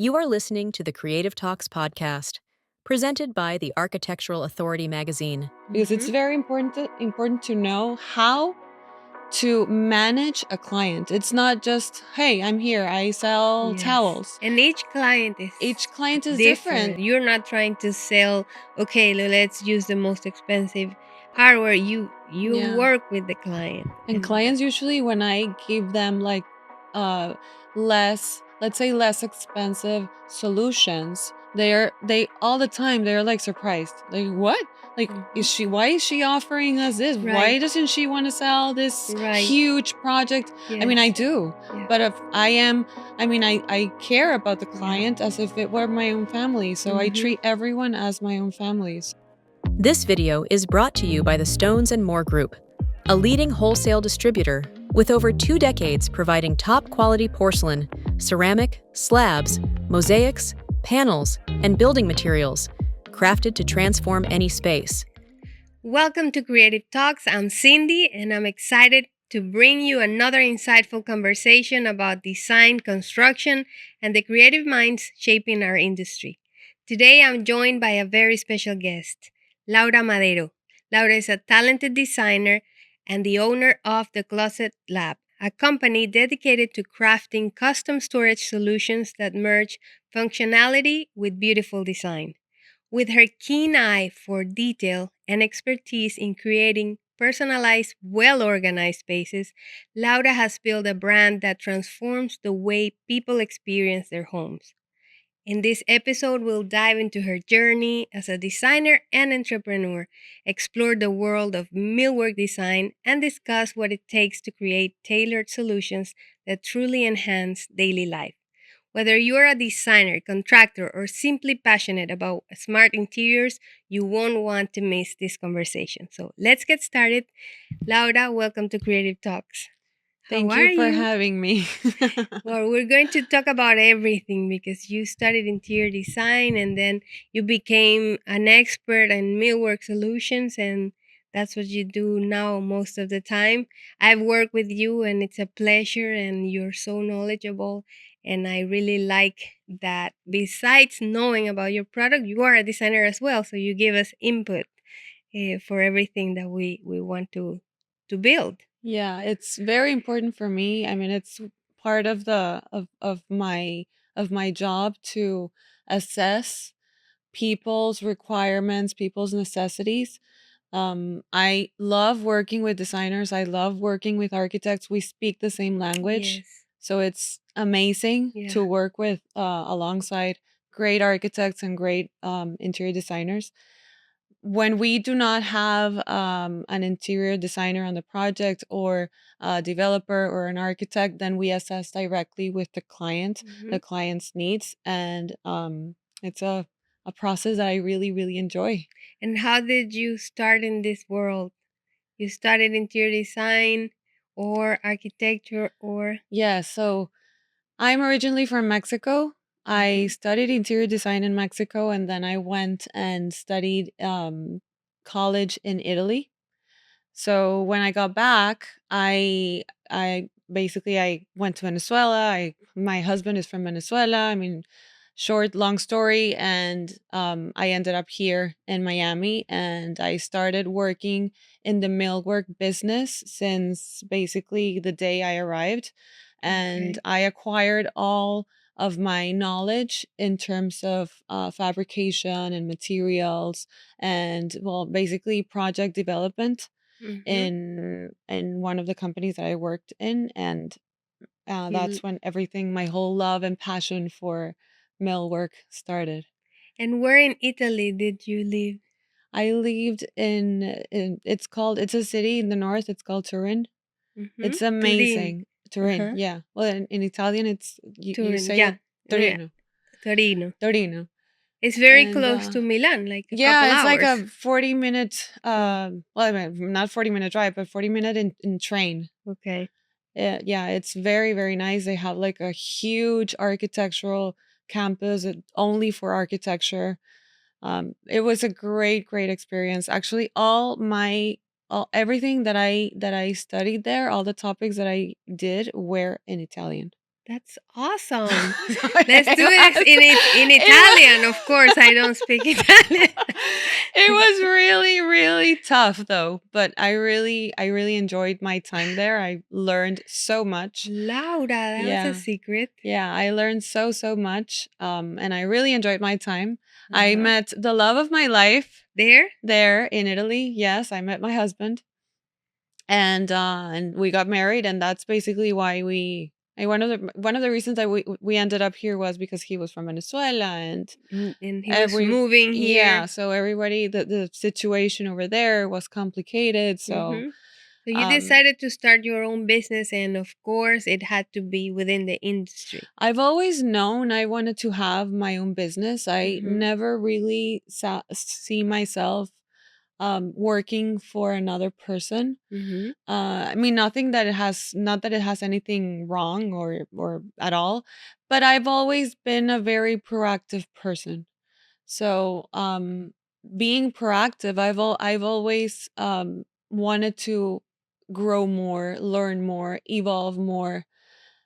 You are listening to the Creative Talks podcast, presented by the Architectural Authority magazine. Because it's very important to know how to manage a client. It's not just, hey, I'm here, I sell towels. And each client is different. You're not trying to sell, okay, let's use the most expensive hardware. You Yeah. work with the client. And clients usually, when I give them like less, let's say less expensive solutions, they all the time they're like surprised. Like, what? Like, why is she offering us this? Right. Why doesn't she want to sell this huge project? I mean, I do. But if I care about the client as if it were my own family. So I treat everyone as my own families. This video is brought to you by the Stones and More Group, a leading wholesale distributor with over 2 decades providing top-quality porcelain, ceramic, slabs, mosaics, panels, and building materials, crafted to transform any space. Welcome to Creative Talks. I'm Cindy, and I'm excited to bring you another insightful conversation about design, construction, and the creative minds shaping our industry. Today, I'm joined by a very special guest, Laura Madero. Laura is a talented designer and the owner of The Closet Lab, a company dedicated to crafting custom storage solutions that merge functionality with beautiful design. With her keen eye for detail and expertise in creating personalized, well-organized spaces, Laura has built a brand that transforms the way people experience their homes. In this episode, we'll dive into her journey as a designer and entrepreneur, explore the world of millwork design, and discuss what it takes to create tailored solutions that truly enhance daily life. Whether you're a designer, contractor, or simply passionate about smart interiors, you won't want to miss this conversation. So let's get started. Laura, welcome to Creative Talks. Thank you for having me. Well, we're going to talk about everything because you studied interior design and then you became an expert in millwork solutions, and that's what you do now most of the time. I've worked with you and it's a pleasure, and you're so knowledgeable. And I really like that besides knowing about your product, you are a designer as well. So you give us input for everything that we want to build. Yeah, it's very important for me. I mean, it's part of my job to assess people's requirements, people's necessities. I love working with designers. I love working with architects. We speak the same language. So it's amazing to work with alongside great architects and great interior designers. When we do not have an interior designer on the project, or a developer or an architect, then we assess directly with the client, the client's needs. And it's a process that I really, really enjoy. And how did you start in this world? You studied interior design or architecture or? Yeah, so I'm originally from Mexico. I studied interior design in Mexico, and then I went and studied college in Italy. So when I got back, I went to Venezuela. My husband is from Venezuela. I mean, long story, and I ended up here in Miami, and I started working in the millwork business since basically the day I arrived, and I acquired all of my knowledge in terms of fabrication and materials, and well, basically project development in one of the companies that I worked in. And that's when my whole love and passion for millwork started. And where in Italy did you live? I lived in it's a city in the north. It's called Turin. It's amazing. Turin, yeah. Well, in Italian, it's you say it Torino. Torino. It's very close to Milan, like a couple it's hours. like a 40-minute, well, I mean, not 40-minute drive, but 40-minute in train. Okay. Yeah, it's very, very nice. They have like a huge architectural campus only for architecture. It was a great, great experience. Actually, everything that I studied there, all the topics that I did were in Italian. That's awesome. So Let's do it in it Italian. Of course, I don't speak Italian. it was really, really tough though, but I really enjoyed my time there. I learned so much. Laura, that was a Yeah. secret. Yeah, I learned so, so much. And I really enjoyed my time. I Uh-huh. met the love of my life There? there in Italy. Yes, I met my husband and we got married, and that's basically why one of the reasons that we ended up here was because he was from Venezuela and And he was every moving yeah, here. so everybody the situation over there was complicated, so Mm-hmm. So you um decided to start your own business, and of course, it had to be within the industry. I've always known I wanted to have my own business. I Mm-hmm. never really see myself working for another person. Mm-hmm. I mean, nothing that not that it has anything wrong or at all, but I've always been a very proactive person. So, being proactive, I've always wanted to grow more, learn more, evolve more.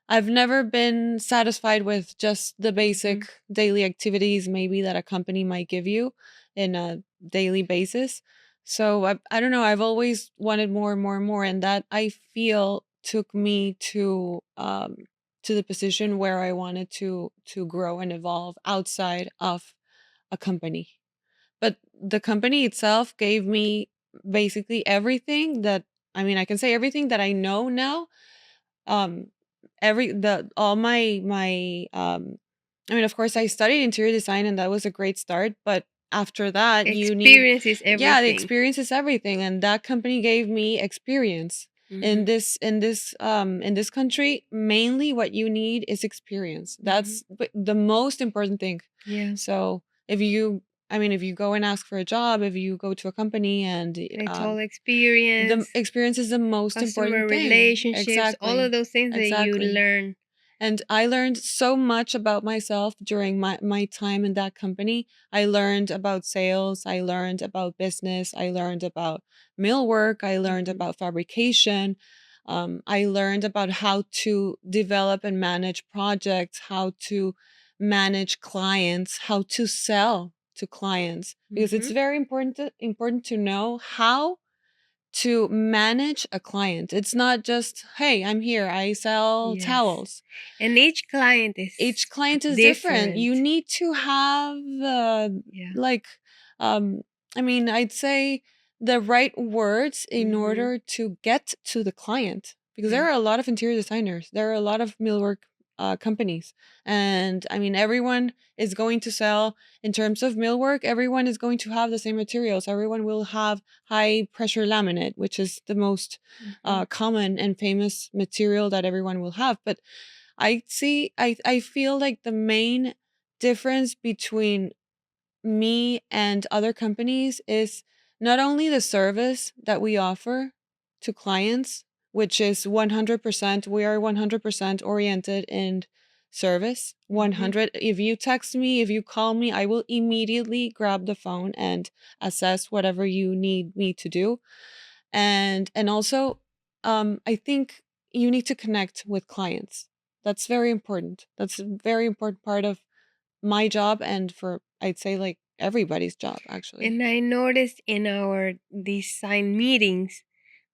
I've never been satisfied with just the Mm-hmm. basic daily activities maybe that a company might give you in a daily basis. So I don't know, I've always wanted more and more and more, and that I feel took me to the position where I wanted to grow and evolve outside of a company. But the company itself gave me basically everything that I mean, I can say everything that I know now. Um every the all my I mean, of course I studied interior design and that was a great start, but after that you need Experience is yeah, the everything. experience is everything, and that company gave me experience. Mm-hmm. In this country, mainly what you need is experience. Mm-hmm. That's the most important thing. Yeah. So if you I mean, if you go and ask for a job, if you go to a company and It's all the experience, experience is the most customer important thing. relationships, all of Exactly. those things that you Exactly. learn. And I learned so much about myself during my time in that company. I learned about sales, I learned about business, I learned about millwork, I learned Mm-hmm. about fabrication. I learned about how to develop and manage projects, how to manage clients, how to sell to clients, because it's Mm-hmm. very important to know how to manage a client. It's not just, hey, I'm here, I sell Yes. towels. And each client is Each client is different. different. You need to have, Yeah. like, um, I mean, I'd say the right words in Mm-hmm. order to get to the client. Because there Yeah. are a lot of interior designers, there are a lot of millwork companies. And I mean, everyone is going to sell in terms of millwork, everyone is going to have the same materials. Everyone will have high pressure laminate, which is the most Mm-hmm. common and famous material that everyone will have. But I feel like the main difference between me and other companies is not only the service that we offer to clients, which is 100%, we are 100% oriented in service. Mm-hmm. 100. If you text me, if you call me, I will immediately grab the phone and assess whatever you need me to do. And also I think you need to connect with clients. That's very important. That's a very important part of my job, and for I'd say like everybody's job actually. And I noticed in our design meetings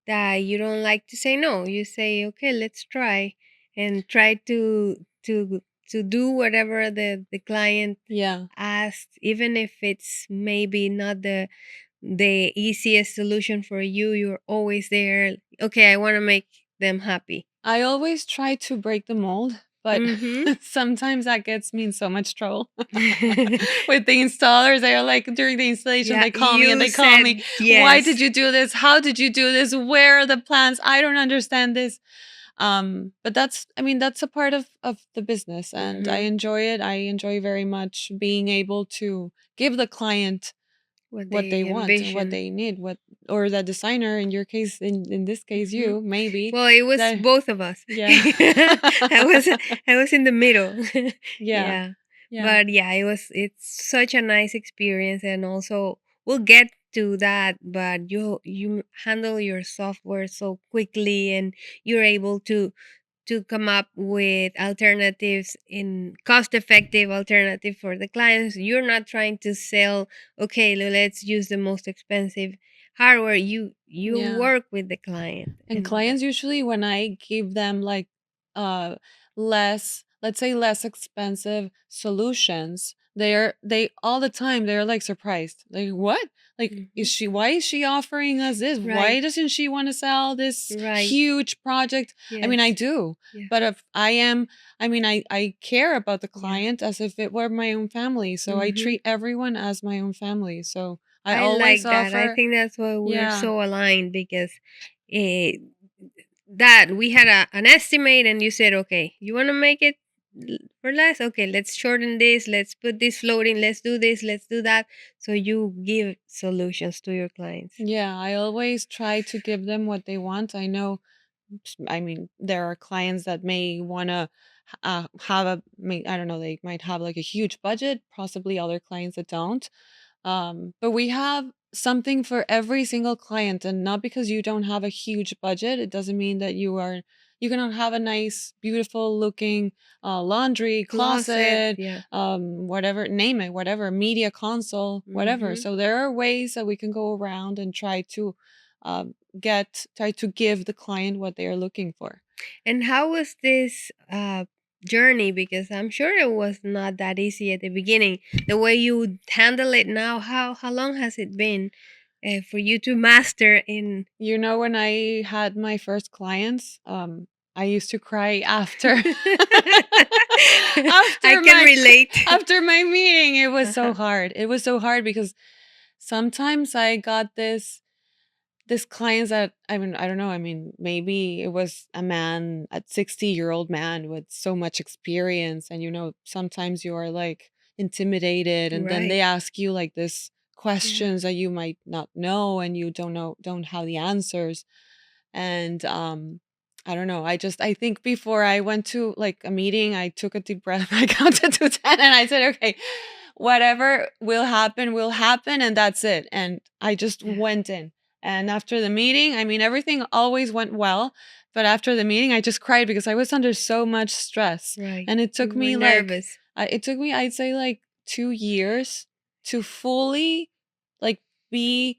that you don't like to say no. You say, okay, let's try, and try to do whatever the client Yeah. asks, even if it's maybe not the easiest solution for you. You're always there. Okay, I want to make them happy. I always try to break the mold, but Mm-hmm. sometimes that gets me in so much trouble with the installers. They are like during the installation, Yeah, they call me and you they call me, said "Why yes. did you do this? How did you do this? Where are the plans? I don't understand this." But that's I mean that's a part of the business, and I Mm-hmm. enjoy it. I enjoy very much being able to give the client What what they they want and what envision. they need, what or the designer in your case, in this case Mm-hmm. you maybe Well, it was that both of us. yeah. I was I was in the middle. Yeah. Yeah. Yeah. But yeah, it's such a nice experience, and also we'll get to that, but you handle your software so quickly, and you're able to come up with alternatives in cost-effective alternative for the clients. You're not trying to sell, okay, let's use the most expensive hardware. You Yeah. work with the client. And clients usually, when I give them like uh less, let's say less expensive solutions, they all the time they're like surprised. Like, what? Like, Mhm. why is she offering us this? Right. Why doesn't she want to sell this Right. huge project? I mean, I Yes. do. Yeah. But if I am, I mean, I care about the Yeah. client as if it were my own family. So I Mhm. treat everyone as my own family. So I I always like that. I offer, think that's why we're yeah. so aligned because eh, that we had an estimate and you said, okay, you want to make it for less? Okay, let's shorten this. Let's put this floating. Let's do this. Let's do that. So you give solutions to your clients. Yeah, I always try to give them what they want. I know, I mean, there are clients that may want to have I don't know, they might have like a huge budget, possibly other clients that don't. But we have something for every single client, and not because you don't have a huge budget, it doesn't mean that you cannot have a nice, beautiful looking laundry Closet. closet, Yeah. whatever, name it, whatever, media console, whatever. Hmm. So there are ways that we can go around and try to try to give the client what they are looking for. And how was this journey? Because I'm sure it was not that easy at the beginning. The way you handle it now, how long has it been for you to master in? You know, when I had my first clients, I used to cry after I can relate. after my meeting. It was so Uh-huh. hard. It was so hard because sometimes I got this clients that, I mean, I don't know, I mean, maybe it was a man, a 60-year-old man with so much experience, and you know, sometimes you are like intimidated, and then Right. they ask you like this Yeah. questions that you might not know, and you don't have the answers. And I don't know, I think before I went to like a meeting, I took a deep breath, I counted to 10, and I said, okay, whatever will happen, and that's it. And I just Yeah. went in. And after the meeting, I mean, everything always went well, but after the meeting I just cried because I was under so much stress. Right. And it took You were me like nervous. it took me, I'd say, like 2 years to fully like be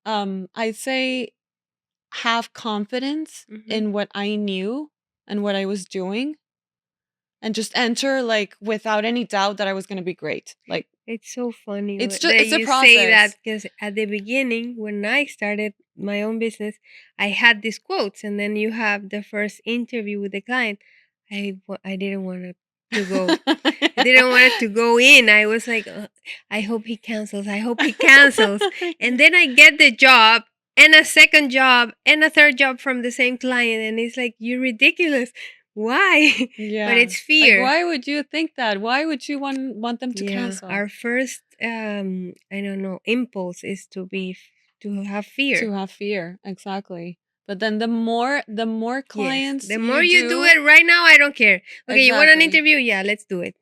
I'd say have confidence Hmm. in what I knew and what I was doing, and just enter like without any doubt that I was going to be great. Like, It's so funny it's that a you say that process. because at the beginning, when I started my own business, I had these quotes, and then you have the first interview with the client. I didn't want it to go. I didn't want it to go in. I was like, I hope he cancels. I hope he cancels. And then I get the job and a second job and a third job from the same client, and it's like, you're ridiculous. Why? But Yeah. it's Like, fear. why would you think that? Why would you want them to Yeah, cancel? our first I don't know, impulse is to have To fear. have fear, exactly. But then the more Yes. clients The more you you do do, it right now, I don't care. Okay, you want an exactly. interview? Yeah, let's do it.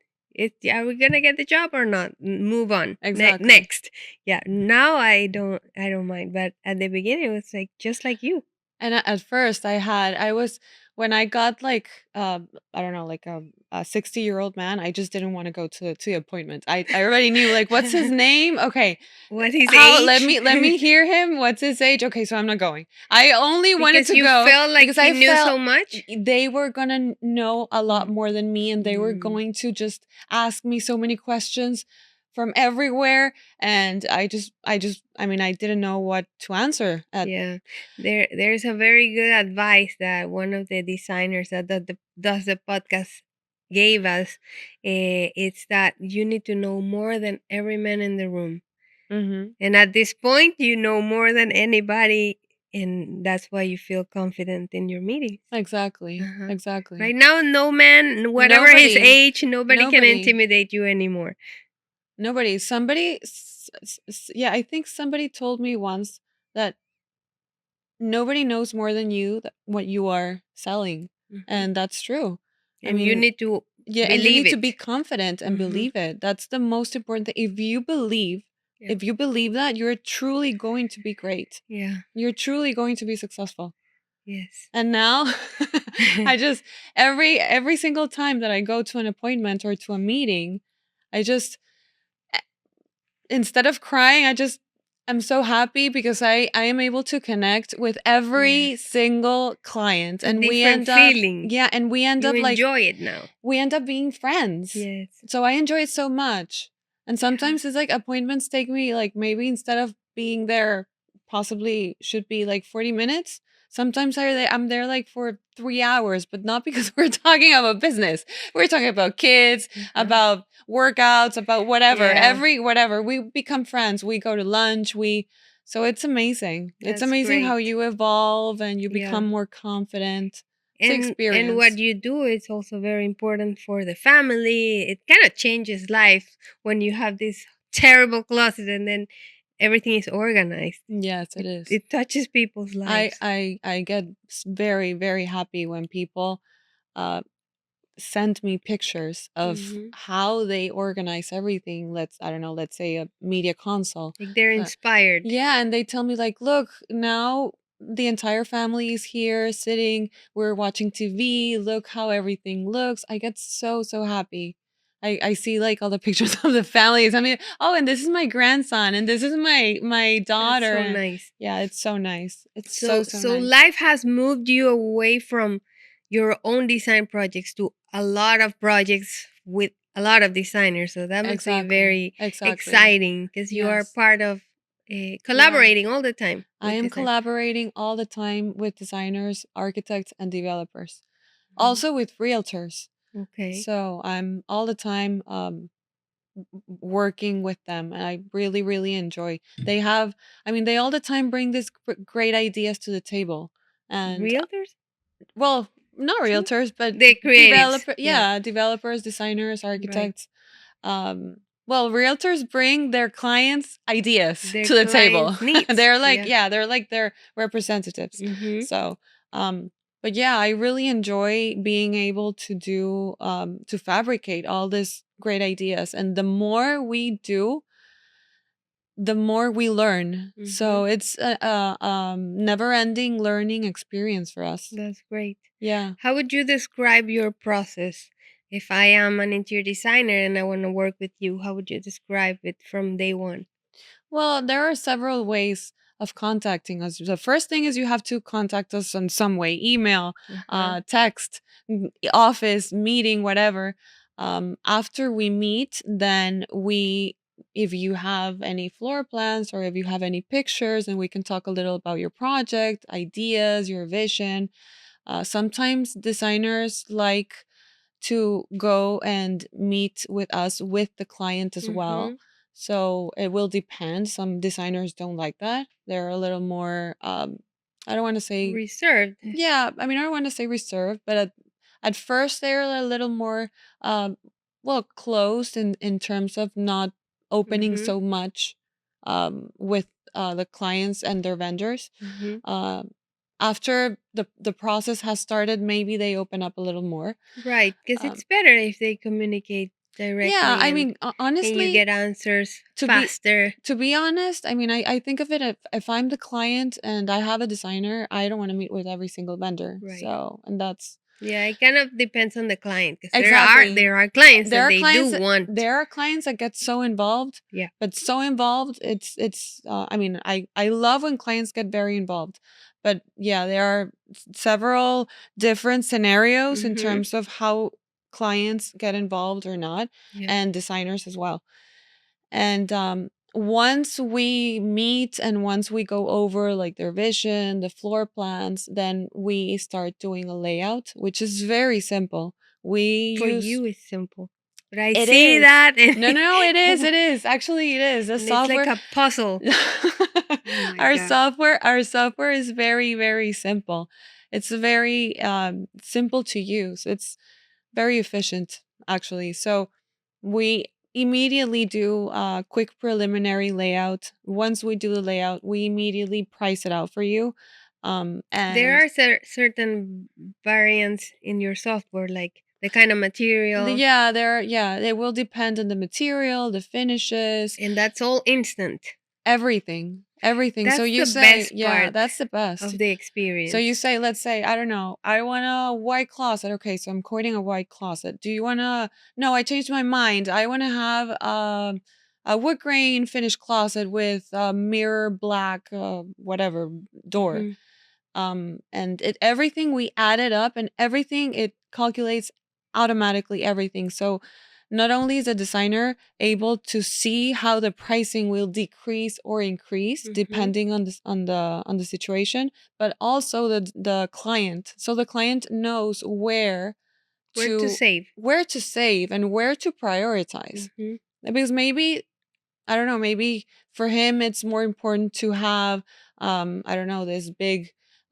Are we gonna get the job or not? Move on. Exactly. Next. Yeah. Now I don't mind. But at the beginning it was like just like you. And at first I was, when I got like I don't know, like a 60-year-old man, I just didn't want to go to the appointment. I already knew like, what's his name? Okay. What his How, age? let me hear him. What's his age? Okay, so I'm not going. I only wanted Because to you go felt because like you I knew felt so much? they were gonna know a lot Mm. more than me, and they were Mm. going to just ask me so many questions from everywhere, and I mean, I didn't know what to answer at. Yeah, there's a very good advice that one of the designers that does the podcast gave us. It's that you need to know more than every man in the room, Mhm. and at this point, you know more than anybody, and that's why you feel confident in your meetings. Exactly. Uh-huh. Exactly. Right now, no man, whatever his Nobody. age, nobody can Nobody. intimidate you anymore. Nobody. Somebody yeah, I think somebody told me once that nobody knows more than you what you are selling. Hmm. And that's true. I And you mean, need to yeah, and you believe need to be it. confident and Hmm. believe it. That's the most important thing. Yeah. If you believe that, you're truly going to be great. Yeah. You're truly going to be successful. Yes. And now I just every single time that I go to an appointment or to a meeting, I just instead of crying, I'm so happy because I am able to connect with every Yes. single client, A and we different end up feeling. yeah, and we end You up like enjoy it now. we end up being friends. Yes. So I enjoy it so much. And Yeah. sometimes it's like appointments take me like maybe instead of being there possibly should be like 40 minutes. Sometimes I'm there like for 3 hours, but not because we're talking about business. We're talking about kids, about workouts, about whatever, Yeah. whatever. We become friends. We go to lunch. So it's amazing. It's That's amazing how great. you evolve and you Yeah. become more confident. It's And what experience. you do is also very important for the family. It kind of changes life when you have this terrible closet and then everything is organized. Yes, it It is. it touches people's lives. I get very very happy when people uh send me pictures of Hmm. how they organize everything. I don't know, let's say a media console. Like they're Uh, inspired. yeah, and they tell me like, look, now the entire family is here sitting. We're watching TV. Look how everything looks. I get so happy. I see like all the pictures of the families. I mean, oh, and this is my grandson, and this is my That's daughter, so and nice. yeah, it's so nice. It's so So nice. life has moved you away from your own design projects to a lot of projects with a lot of designers. So that must be Exactly. very Exactly. exciting because you are Yes. part of Yeah. collaborating all the time I with am design. collaborating all the time with designers, architects, and developers. Mhm. Also with realtors. Okay. So I'm all the time working with them, and I really really enjoy. They all the time bring these great ideas to the table. And Realtors well, not too? realtors, but The creatives. Yeah. developers, designers, Right. architects. Um, well, realtors bring their clients' ideas Their to the table. clients' needs. They're like, Yeah. yeah, they're like their representatives. Mm-hmm. So, but yeah, I really enjoy being able to fabricate all these great ideas. And the more we do, the more we learn. Mm-hmm. So it's a never-ending learning experience for us. That's great. Yeah. How would you describe your process? If I am an interior designer and I want to work with you, how would you describe it from day one? Well, there are several ways of contacting us. The first thing is you have to contact us in some way: email, Uh-huh. text, office, meeting, whatever. After we meet, then if you have any floor plans or if you have any pictures, and we can talk a little about your project, ideas, your vision. Sometimes designers like to go and meet with us with the client as well. Mm-hmm. So it will depend. Some designers don't like that. They're a little more I don't want to say Reserved. yeah, I mean I don't want to say reserved, but at first they're a little more um well closed in terms of not opening Mm-hmm. so much with the clients and their vendors. Mm-hmm. Um After the process has started, maybe they open up a little more. Right, because Um, it's better if they communicate yeah, directly I and mean, you honestly, get answers to be faster. honest, I mean, I think of it if I'm the client and I have a designer, I don't want to meet with every single vendor. Right. So, and that's Yeah, it kind of depends on the client because exactly. there are clients that they do want. There are clients that get so involved, Yeah. but so involved, it's I mean, I love when clients get very involved. But yeah, there are several different scenarios in Mm-hmm. terms of how clients get involved or not, Yeah. and designers as well. And once we meet and once we go over like their vision, the floor plans, then we start doing a layout, which is very simple. We For use you, it's simple, but I it see is. that, and No, no, no, it is. It is. Actually, it is. The and it's like software a puzzle. Oh my god. our software is very, very simple. It's very simple to use. It's very efficient, actually. So we immediately do a quick preliminary layout. Once we do the layout, we immediately price it out for you. There And are certain variants in your software, like the kind of material, it will depend on the material, the finishes, and that's all instant. everything. Everything. So That's you the say, best yeah, part that's the best. of the So experience. you say, let's say, I don't know, I want a white closet. Okay, so I'm quoting a white closet. Do you want to? No, I changed my mind. I want to have a wood grain finished closet with a mirror black, whatever door. Hmm. And it everything we added up and everything it calculates automatically everything. So not only is a designer able to see how the pricing will decrease or increase Hmm. depending on this on the situation, but also the client. So the client knows Where to to save. where to save and where to prioritize. Hmm. Because maybe I don't know, maybe for him it's more important to have I don't know, this big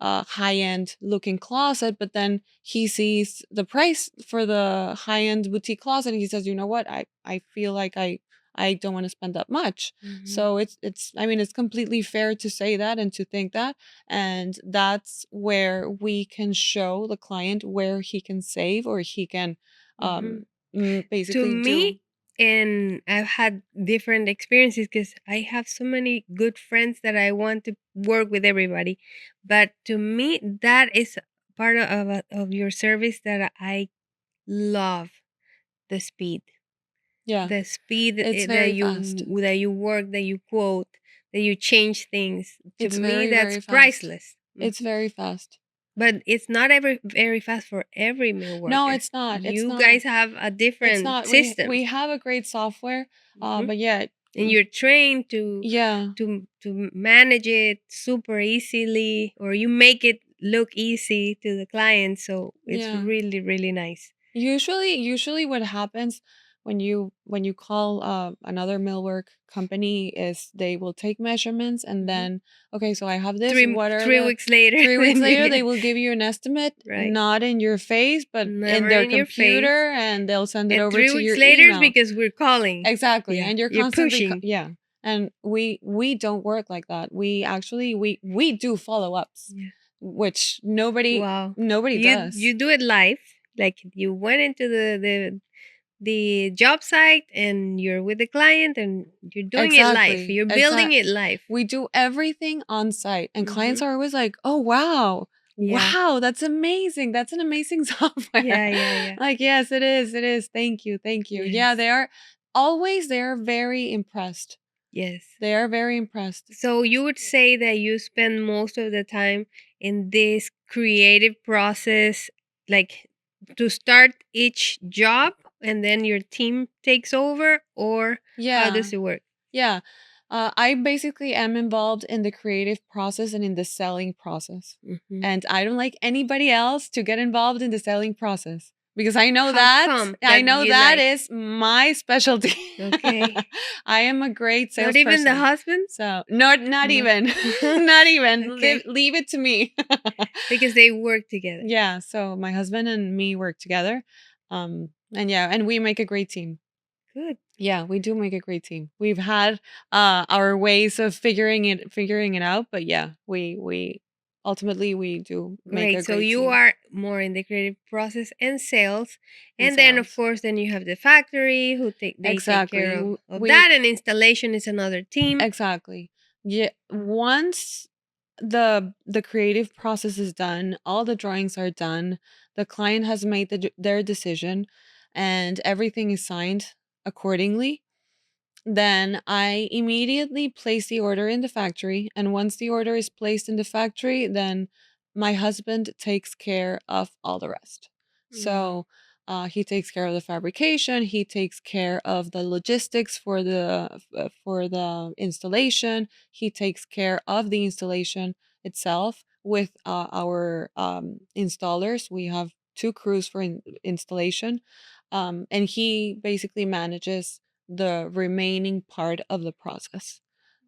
high-end looking closet, but then he sees the price for the high-end boutique closet and he says, "You know what? I feel like I don't want to spend that much." Hmm. So it's I mean, it's completely fair to say that and to think that, and that's where we can show the client where he can save or he can Hmm. um To basically do. me, and I've had different experiences because I have so many good friends that I want to work with everybody. But to me, that is part of your service that I love, the speed. Yeah. The speed It's that very fast. you work, that you quote, that you change things. To It's me, very, that's very fast. priceless. It's Mhm. very fast. But it's not ever very fast for every meal No, worker. it's not. It's You not. guys have a It's different not. system. We have a great software, Mhm. but yeah, And you're trained yeah, to manage it super easily, or you make it look easy to the client, so it's yeah. really really nice. Usually what happens when you call another millwork company is they will take measurements and Mhm. then okay, so I have this. three What are three the weeks later 3 weeks then you later they get will give you an estimate, right, not in your face, but in never their in your face. computer, and they'll send it And over three to weeks your later is email. because we're calling. Exactly. Yeah, And you're you're constantly pushing. yeah. And we don't work like that. We actually we do follow-ups, Yeah. which Wow. nobody does. You do it live, like you went into the job site and you're with the client and you're doing it live. Exactly. You're building it live. We do everything on site and Hmm. clients are always like, "Oh, wow. Yeah. Wow, that's amazing. That's an amazing software." Yeah, yeah, yeah. Like, "Yes, it is. It is. Thank you. Thank you." Yeah, Yes. they are very impressed. Yes. They are very impressed. So you would say that you spend most of the time in this creative process, like to start each job and then your team takes over, or how Yeah. does it work? Yeah. I basically am involved in the creative process and in the selling process. Hmm. And I don't like anybody else to get involved in the selling process because How come I that know you that like? is my specialty. Okay. I am a great Not even the salesperson. husband? So, not No. even. Not even. Okay. Leave it to me. Because they work together. Yeah, so my husband and me work together. And yeah, and we make a great team. Good. Yeah, we do make a great team. We've had our ways of figuring it out, but yeah, we ultimately we do make a Great. So great you team are more in the creative process and sales. in And then of sales. course then you have the factory who take care Exactly. of We that, and installation is another team. exactly. Yeah, once the creative process is done, all the drawings are done, the client has made their decision and everything is signed accordingly. Then I immediately place the order in the factory. And once the order is placed in the factory, then my husband takes care of all the rest. Wow. So he takes care of the fabrication. He takes care of the logistics for the installation. He takes care of the installation itself with our installers. We have two crews for installation, and he basically manages the remaining part of the process.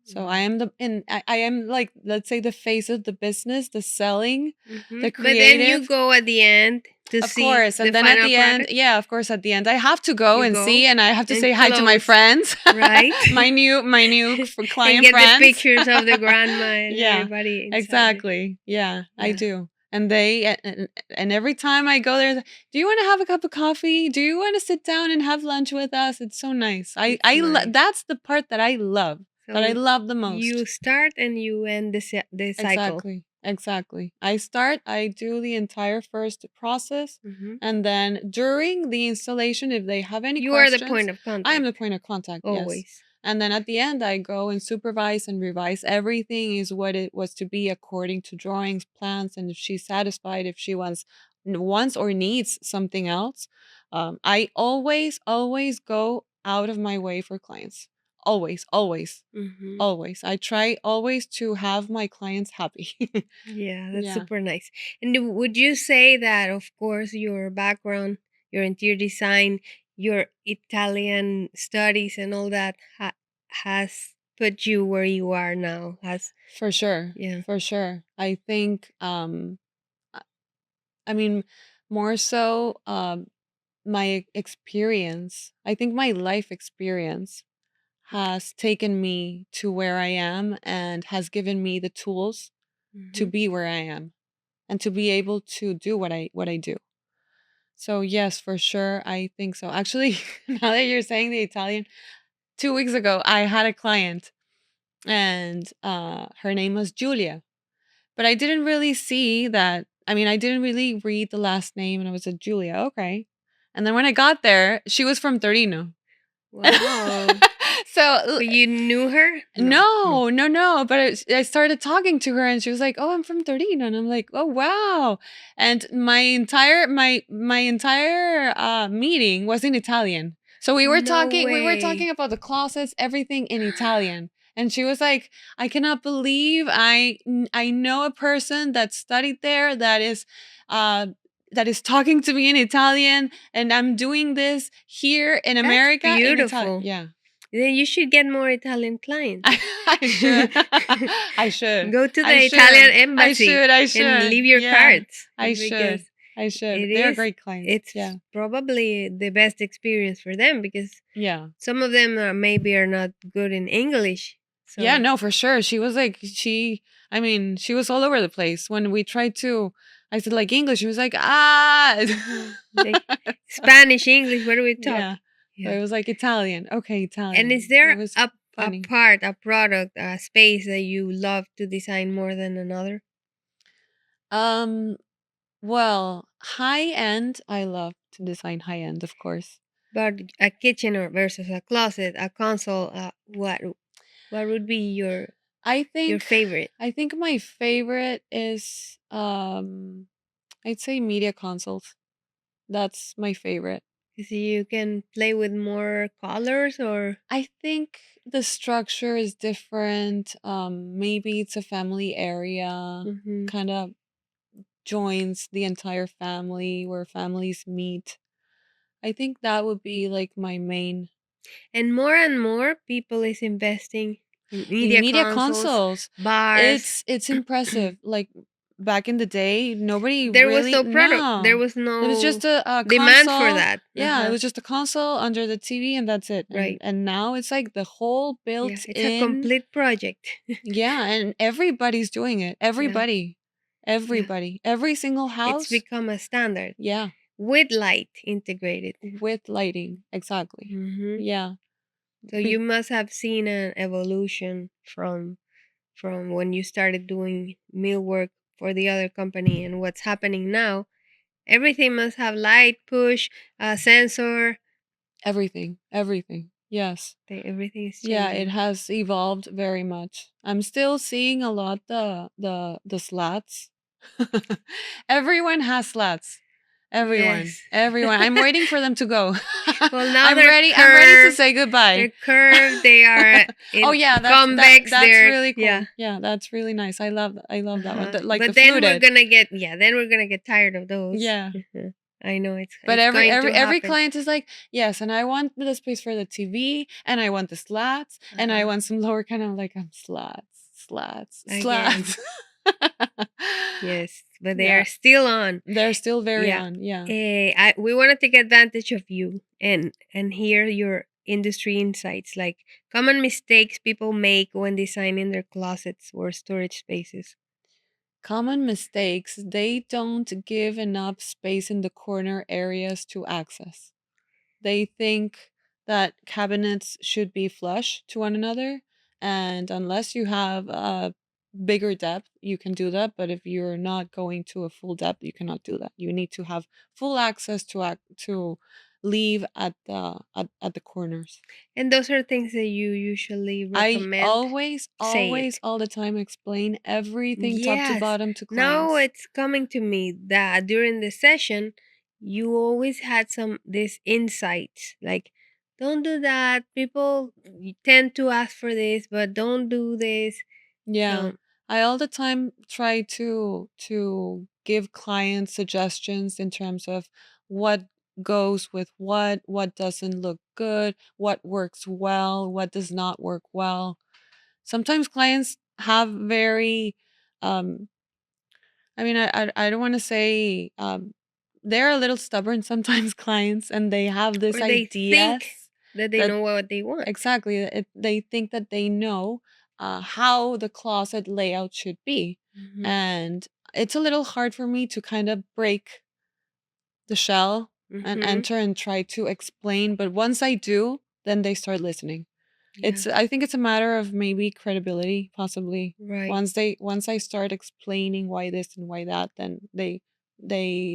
So I Wow. am I am like, let's say, the face of the business, the selling, the But then you creative. go at the end to Of see course. the And then at final the end, product. yeah, of course, at the end I have to go You and go see and I have to and say hi to my close, friends. right? My new And client get the friends. pictures of the grandma and Yeah, everybody inside the exactly. Yeah, I yeah. do. And and every time I go there, do you want to have a cup of coffee? Do you want to sit down and have lunch with us? It's so nice. It's nice. That's the part that I love. that I So love the you most. start and you end the cycle. Exactly. Exactly. I do the entire first process, Hmm. and then during the installation, if they have any You are the questions, point of I am the contact point of contact, yes. always. And then at the end, I go and supervise and revise everything is what it was to be according to drawings, plans, and if she's satisfied, if she wants or needs something else. I always go out of my way for clients. Always, always. Hmm. Always. I try always to have my clients happy. Yeah, that's Yeah, super nice. And would you say that, of course, your background, your interior design, your Italian studies, and all that has put you where you are now? Has for sure. Yeah. For sure. I think I I mean more so my experience. I think my life experience has taken me to where I am and has given me the tools to Hmm. be where I am and to be able to do what I do. So yes, for sure, I think so. Actually, now that you're saying the Italian, 2 weeks ago I had a client and her name was Julia. But I didn't really see that. I mean, I didn't really read the last name and I was like, Julia, okay. And then when I got there, she was from Torino. Wow. So But you knew her? No. No. no, no, no. But I started talking to her, and she was like, "Oh, I'm from Torino," and I'm like, "Oh, wow!" And my entire meeting was in Italian. So we were No talking. We were way. talking about the closets, everything in Italian. And she was like, "I cannot believe I know a person that studied there uh that is talking to me in Italian, and I'm doing this here in That's America in Italian." beautiful. Yeah. Then you should get more Italian clients. I should. I should. Go to I the Italian should. I embassy should. I and should. leave your Yeah. cards I because should. I should. it They're is great clients. it's Yeah. probably the best experience for them because Yeah. some of them maybe are not good in English. Yeah, So no, for sure. She was like I mean, she was all over the place. When we tried to I said like English, she was like, "Ah." they, Spanish, English, what do we talk? Yeah. So Yeah. it was like Italian. Okay, And is Italian. It there was a funny. part, a product, a space that you love to design more than another? Um well, high end, I love to design high end, of course. But a kitchen or versus a closet, a console, what would be I your think favorite? I think my favorite is I'd say media consoles. That's my favorite. Because you can play with more colors or I think the structure is different. Maybe it's a family area, hmm. kind of joins the entire family where families meet. I think that would be like my main And more people is investing in in media media consoles, consoles. bars. It's impressive. Like back in the day, nobody There was really no product. There no. was It was no just a demand for console. that. Yeah, it was just a console under the TV and that's it. And Right. and now it's like the whole Yeah, built it's a in. complete project. Yeah, and everybody's doing it. Yeah, Everybody. yeah. Everybody. Every single It's house. become a standard Yeah, with light integrated. with lighting. Exactly. Hmm. Yeah. So you Be- must have seen an evolution from when you started doing millwork for the other company and what's happening now. Everything must have light, push, sensor. everything. Everything. Yes. Everything is Yeah, it changing. has evolved very much. I'm still seeing a lot the slats. Everyone has slats. Everyone. Yes. Everyone. I'm waiting for them to go. Well, now I'm they're ready. I'm ready to curved. say goodbye. They're curved. They are Oh in yeah, convex. that's They're really yeah. cool. Yeah, that's really nice. I love that one. Uh-huh. Like the But then we're fluted. gonna get Then we're gonna get tired of those. Yeah. I know But it's every going every to every happen. client is like, yes, and I want the space for the TV, and I want the slats, and I Uh-huh. want some lower kind of like slats, slats, Again. slats. Yes, but they Yeah, are still on. they're still very Yeah. on. Yeah. We want to take advantage of you and hear your industry insights, like common mistakes people make when designing their closets or storage spaces. Common mistakes, they don't give enough space in the corner areas to access. They think that cabinets should be flush to one another, And unless you have a bigger depth, you can do that. But if you're not going to a full depth, you cannot do that. You need to have full access to leave at the corners. And those are things that you usually I recommend. always, Say it. always, all the time explain everything top to Yes. bottom to Now clients. it's coming to me that during the session, you always had these insights like, don't do that. People tend to ask for this, but don't do this. Yeah. So, I all the time try to give clients suggestions in terms of what goes with what doesn't look good, what works well, what does not work well. Sometimes clients have very um I don't want to say they're a little stubborn sometimes clients, and they have this or they think ideas that they that know what they want. exactly they think that they know how the closet layout should be. Mhm. And it's a little hard for me to kind of break the shell and Mhm. enter and try to explain, but once I do, then they start listening. Yeah. I think it's a matter of maybe credibility, possibly. Right. Once I start explaining why this and why that, then they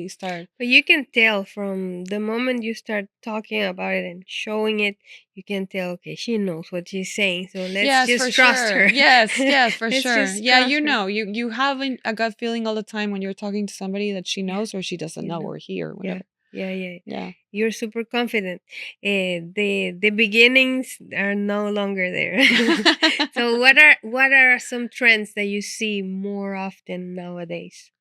start. But you can tell from the moment you start talking about it and showing it, you can tell, okay, she knows what she's saying. So let's Yes, for just trust sure. her. Yes, yes, for Let's sure. just Yeah, trust you her. know, you have a gut feeling all the time when you're talking to somebody that she Yeah, knows or she doesn't you know know. or hear, Yeah. whatever. Yeah. Yeah. You're super confident. The beginnings are no longer there. So what are some trends that you see more often nowadays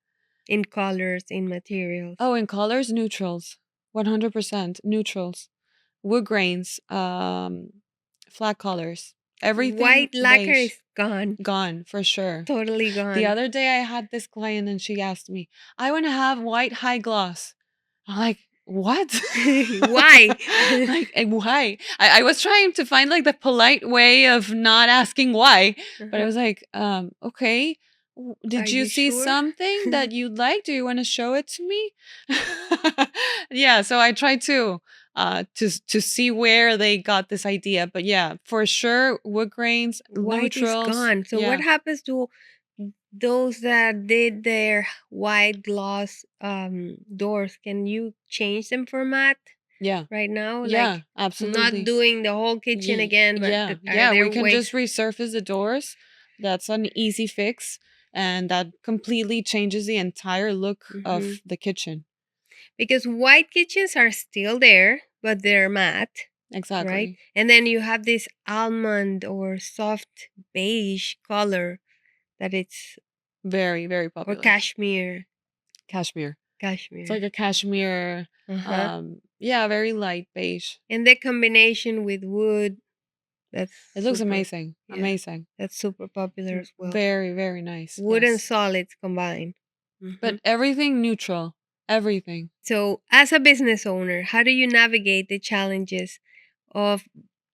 in colors, in materials? Oh, in colors, neutrals. 100% neutrals. Wood grains, flat colors. Everything White lacquer beige. is gone. Gone for sure. Totally The gone. other day I had this client and she asked me, "I want to have white high gloss." I'm like, "What?" Why? Like, why? I was trying to find like the polite way of not asking why, but I Uh-huh. was like, okay. Are Did you you see sure? something that you'd like? Do you want to show it to me? Yeah, so I tried to see where they got this idea, but yeah, for sure, wood grains, White is neutrals, gone. So what yeah, happens to those that did their white gloss doors? Can you change them for matte yeah, right now? yeah, Like not absolutely. doing the whole kitchen again, but Yeah, are yeah, we there can ways? just resurface the doors. That's an easy fix, and that completely changes the entire look Hmm. of the kitchen. Because white kitchens are still there, but they're matte, right? Exactly. And then you have this almond or soft beige color that it's Very, very or popular. cashmere. Cashmere. It's Cashmere. like a cashmere, Uh-huh. yeah, very light beige. And the combination with wood, that's It looks super. amazing. Yeah, Amazing. that's super popular as well. Very, very nice. Wood and Yes. solids combined. Hmm. But everything neutral. Everything. So, as a business owner, how do you navigate the challenges of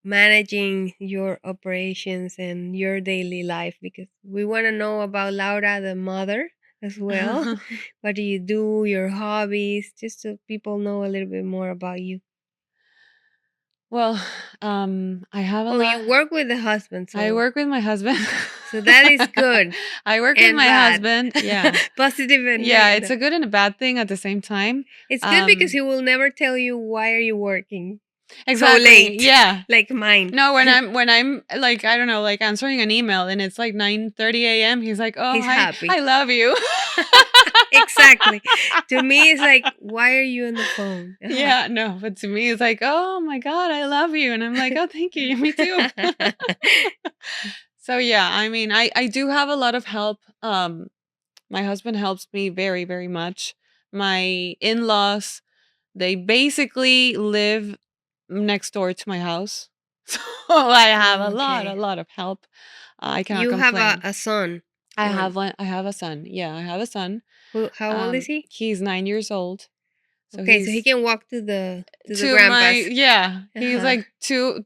managing your operations and your daily life? Because we want to know about Laura, the mother, as well. What do you do, your hobbies, just so people know a little bit more about you. Well, I have a Oh, lot. you work with the husband, I so work with my husband. that is good I work with and my bad. husband. Yeah. Positive and Yeah, it's negative. a good and a bad thing at the same time. It's good because he will never tell you why are you working so Exactly. late, Yeah. like mine. No, when I'm like I don't know, like answering an email and it's like 9:30 a.m. He's like, "Oh, He's hi, happy. I love you." Exactly. To me, it's like, why are you on the phone? Uh-huh. Yeah, no, but to me it's like, "Oh my god, I love you." And I'm like, "Oh, thank you. Me too." So yeah, I mean, I do have a lot of help. My husband helps me very, very much. My in-laws, they basically live next door to my house. So I have a Okay. lot of help. I cannot You have complain. a son. I One. have one. I have a son. Yeah, I have a son. How old is he? He's 9 years old. So Okay, so he he's can walk to the to my grandpa's. yeah. He's Uh-huh. like two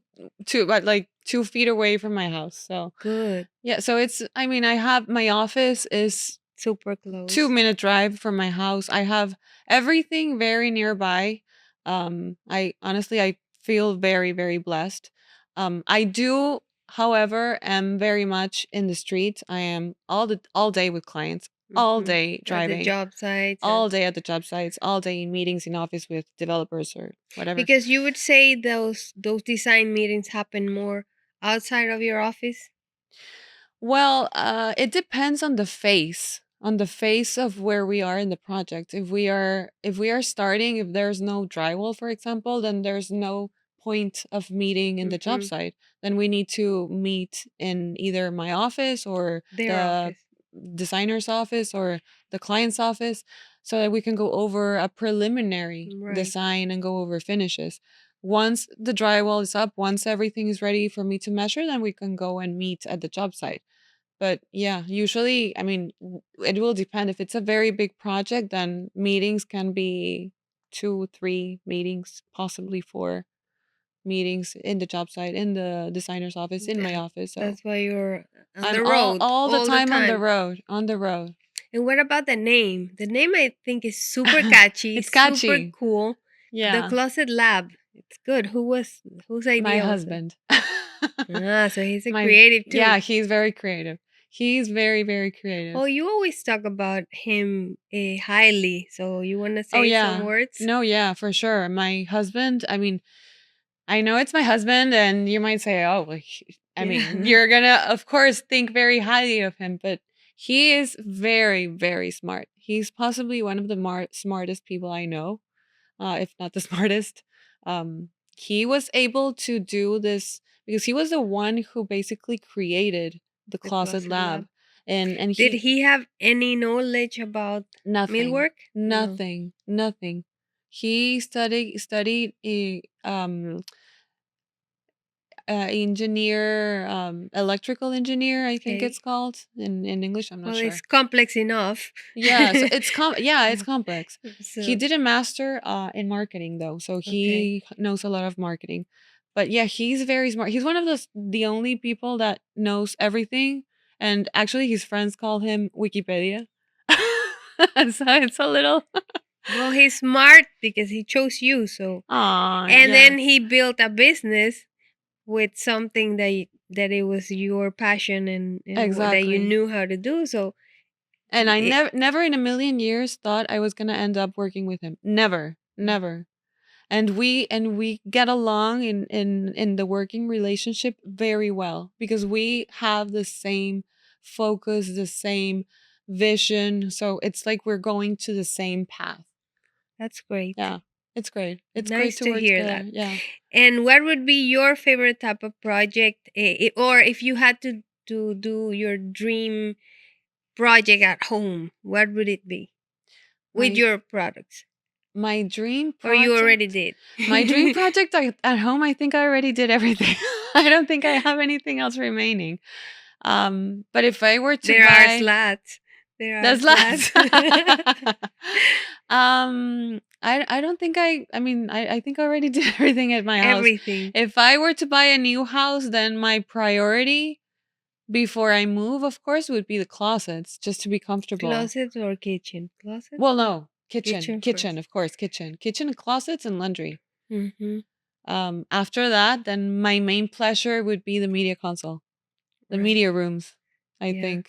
but like 2 feet away from my house. So Good. yeah. So it's. I mean, I have my office is Super close. 2 minute drive from my house. I have everything very nearby. I honestly I feel very, very blessed. I do However, am very much in the street. I am all day with clients, all Mm-hmm. day At the driving, job sites. all day at the job sites, all day in meetings in office with developers or whatever. Because you would say those design meetings happen more outside of your office. Well, it depends on the phase of where we are in the project. If we are starting, if there's no drywall, for example, then there's no point of meeting in the job Mm-hmm. site. Then we need to meet in either my office or Their the office. designer's office or the client's office so that we can go over a preliminary Right. design and go over finishes. Once the drywall is up, once everything is ready for me to measure, then we can go and meet at the job site. But yeah, usually, I mean, it will depend. If it's a very big project, then meetings can be 2, 3 meetings, possibly 4 meetings in the job site, in the designer's office, in my That, office. So that's why you're on I'm the road all the all the time on the time. road, on the road. And what about the name? The name I think is super catchy, It's super catchy. cool. The Yeah, Closet Lab. It's good. Whose my idea was it? husband. Ah, so he's a My creative too. yeah, he's very creative. He's very, very creative. Oh, you always talk about him highly. So you want to Oh say some yeah. words? No, yeah, for sure. My husband, I mean, I know it's my husband, and you might say, "Oh, well, I mean, Yeah. you're gonna, of course, think very highly of him," but he is very, very smart. He's possibly one of the smartest people I know, if not the smartest. Um, he was able to do this because he was the one who basically created the The Closet Closet Lab. Lab, and Did he he have any knowledge about nothing, millwork? No. nothing, nothing. He studied engineer, electrical engineer, I think it's Okay. called in English. I'm not Well, it's sure. complex enough. Yeah, so yeah, it's complex. He So, did a master in marketing though, so okay. he knows a lot of marketing. But yeah, he's very smart. He's one of the only people that knows everything, and actually his friends call him Wikipedia. So it's a little Well, he's smart because he chose you. So, ah and yeah, then he built a business with something that it was your passion and that you exactly. knew how to do. So, And I it, never in a million years thought I was gonna end up working with him. Never, never. And we get along in the working relationship very well because we have the same focus, the same vision. So it's like we're going to the same path. that's great. Yeah, it's great. It's great Nice to to work hear together. that. Yeah. And what would be your favorite type of project, or if you had to do your dream project at home, what would it be with My your products? my dream Or you already project. did? My dream project at home, I think I already did everything. I don't think I have anything else remaining. But if I were to There are buy slats. There are there's slats. lots. I don't think I mean I think I already did everything at my house. Everything. If I were to buy a new house, then my priority before I move, of course, would be the closets, just to be comfortable. Closet or kitchen? Closet Well, or no, kitchen, kitchen kitchen, first? of course, kitchen and closets and laundry. Mm-hmm. After that, then my main pleasure would be the media console, the Right. media rooms, I Yeah. think.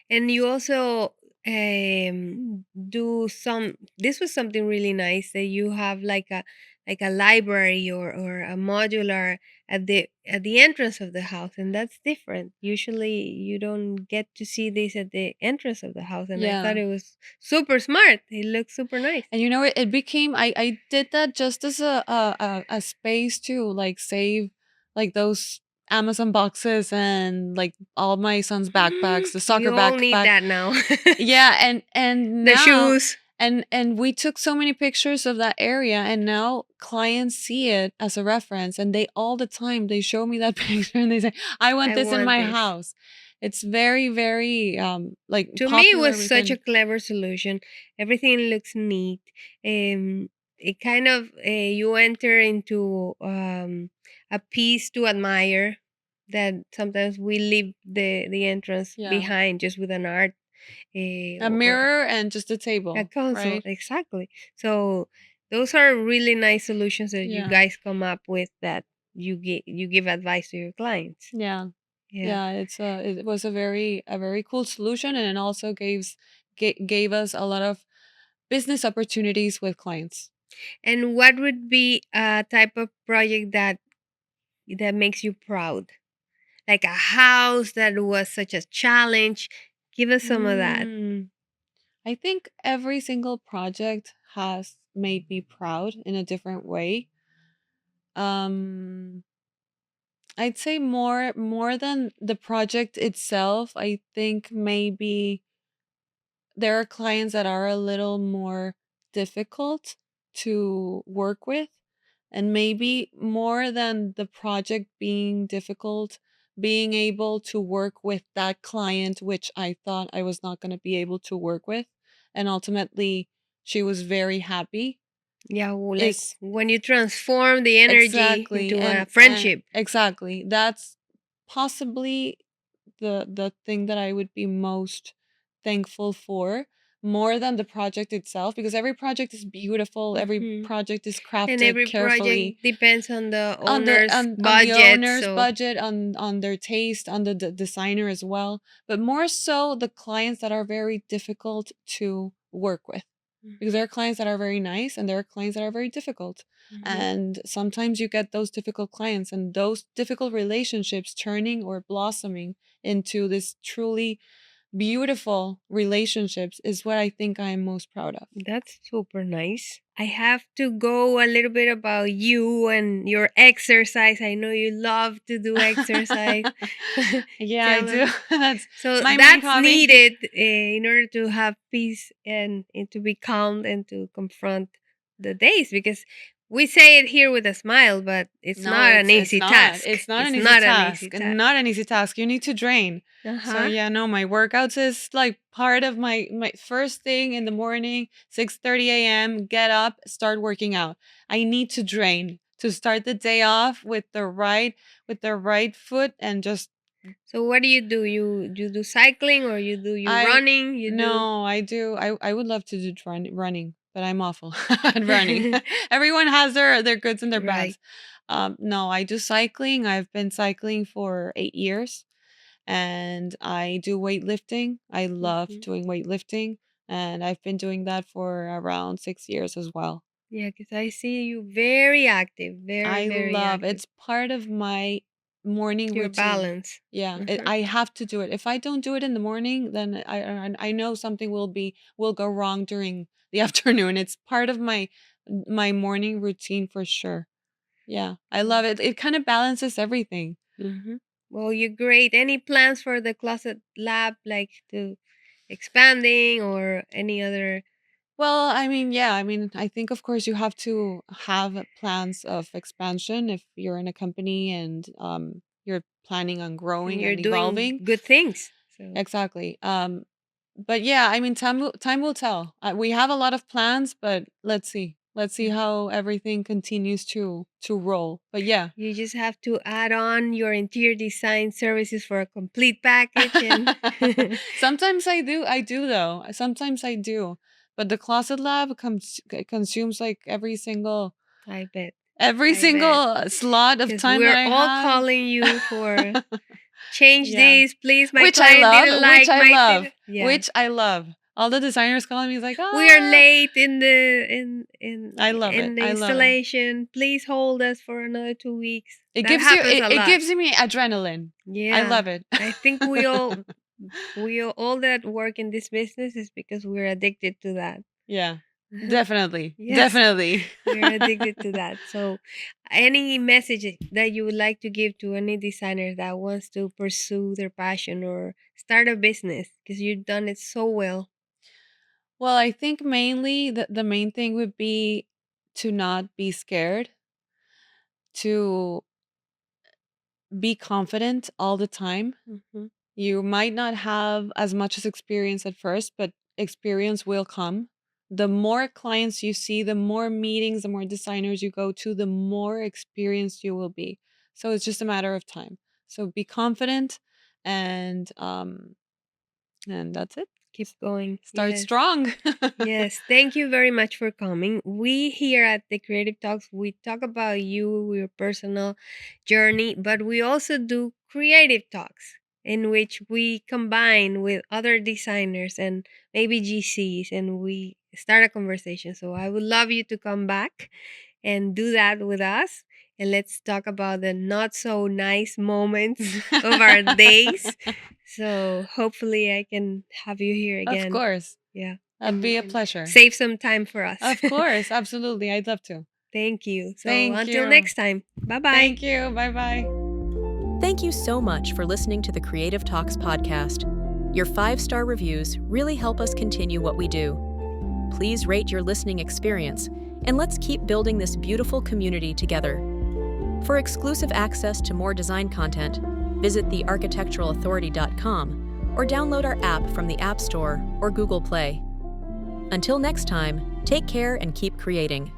And you also do some, this was something really nice that you have like a library or a modular at the entrance of the house, and that's different. Usually you don't get to see this at the entrance of the house, and I thought Yeah. it was super smart. It looks super nice. And you know, it became I did that just as a space to like save like those Amazon boxes and like all my son's backpacks, the We soccer all need backpack. that now. Yeah, and The now shoes. and we took so many pictures of that area, and now clients see it as a reference, and they all the time they show me that picture and they say, "I want I this in want my this. house." It's very very like To me, it popular was such a within. clever solution. Everything looks neat. It kind of you enter into a piece to admire that sometimes we leave the entrance Yeah. behind just with an art A or mirror and just a a table, console. right? Exactly. So those are really nice solutions that you Yeah. guys come up with that you give advice to your clients. Yeah. Yeah. Yeah, it was a very cool solution, and it also gave us a lot of business opportunities with clients. And what would be a type of project that makes you proud? Like a house that was such a challenge. Give us some of that. Mm, I think every single project has made me proud in a different way. Um, I'd say more than the project itself. I think maybe there are clients that are a little more difficult to work with, and maybe more than the project being difficult, being able to work with that client which I thought I was not going to be able to work with, and ultimately she was very happy, Yeah, like is when you transform the energy exactly. into a And friendship. exactly, that's possibly the thing that I would be most thankful for, more than the project itself, because every project is beautiful, every Hmm. project is And crafted every project carefully depends on the on the owner's on the budget. owner's So, budget, on their taste, on the designer as well, but more so the clients that are very difficult to work with, because there mhm, are clients that are very nice and there are clients that are very difficult, mhm. and sometimes you get those difficult clients and those difficult relationships turning or blossoming into this truly beautiful relationships is what I think I am most proud of. That's super nice. I have to go a little bit about you and your exercise. I know you love to do exercise. Yeah, I Tell us. do. That's So my main that's hobby. needed in order to have peace and to be calm and to confront the days, because we say it here with a smile, but it's No, not an it's easy not. task. It's not It's an easy not an easy task. task. Not an easy task. You need to drain. Uh So huh. yeah, no, my workouts is like part of my first thing in the morning, 6:30 a.m., get up, start working out. I need to drain to start the day off with the right foot, and just So what do? You do cycling, or you I running? You do no, I do. I would love to do running, but I'm awful at running. Everyone has their goods and their right. bads. No, I do cycling. I've been cycling for 8 years, and I do weightlifting. I love Mhm. doing weightlifting, and I've been doing that for around 6 years as well. Yeah, because I see you very active, very I very love active. it's part of my morning Your routine. balance. Yeah, Uh-huh. I have to do it. If I don't do it in the morning, then I know something will go wrong during the afternoon. It's part of my morning routine for sure. Yeah, I love it. It kind of balances everything. Mm-hmm. Well, you're great. Any plans for the closet lab, like to expanding or any other? Well, I mean, yeah, I mean, I think of course you have to have plans of expansion if you're in a company and you're planning on And growing you're and doing evolving. good things. So Exactly. But yeah, I mean, time will tell. We have a lot of plans, but let's see. Let's see yeah. how everything continues to roll. But yeah. You just have to add on your interior design services for a complete package, and Sometimes I do though. Sometimes I do. But the closet lab consumes like I bet, every I bet, single slot of because time that we're I all have. calling you for change Yeah. this, please. My client didn't Which like I my love, yeah. which I love. All the designers calling me is like, We are ah, late in the I love it. in the I love it. installation. Please hold us for another 2 weeks. It That gives you happens a it lot. gives me adrenaline. I Yeah. love it. I think all that work in this business is because we're addicted to that. Yeah. Uh-huh. Definitely. Yes, Definitely. we're addicted to that. So, any message that you would like to give to any designer that wants to pursue their passion or start a business, because you've done it so well. Well, I think mainly the main thing would be to not be scared, to be confident all the time. Mhm. You might not have as much as experience at first, but experience will come. The more clients you see, the more meetings, the more designers you go to, the more experienced you will be. So it's just a matter of time. So be confident, and that's it. Keep going. Start Yes. strong. Yes, thank you very much for coming. We here at the Creative Talks, we talk about you, your personal journey, but we also do creative talks in which we combine with other designers and maybe GCs and we start a conversation. So I would love you to come back and do that with us. And let's talk about the not so nice moments of our days. So hopefully I can have you here Of again. course. Yeah. That'd be a pleasure. Save some time for us. Of course. Absolutely. I'd love to. Thank you. So Thank until you. next time. Bye-bye. Thank you. Bye-bye. Thank you so much for listening to the Creative Talks podcast. Your 5-star reviews really help us continue what we do. Please rate your listening experience, and let's keep building this beautiful community together. For exclusive access to more design content, visit thearchitecturalauthority.com or download our app from the App Store or Google Play. Until next time, take care and keep creating.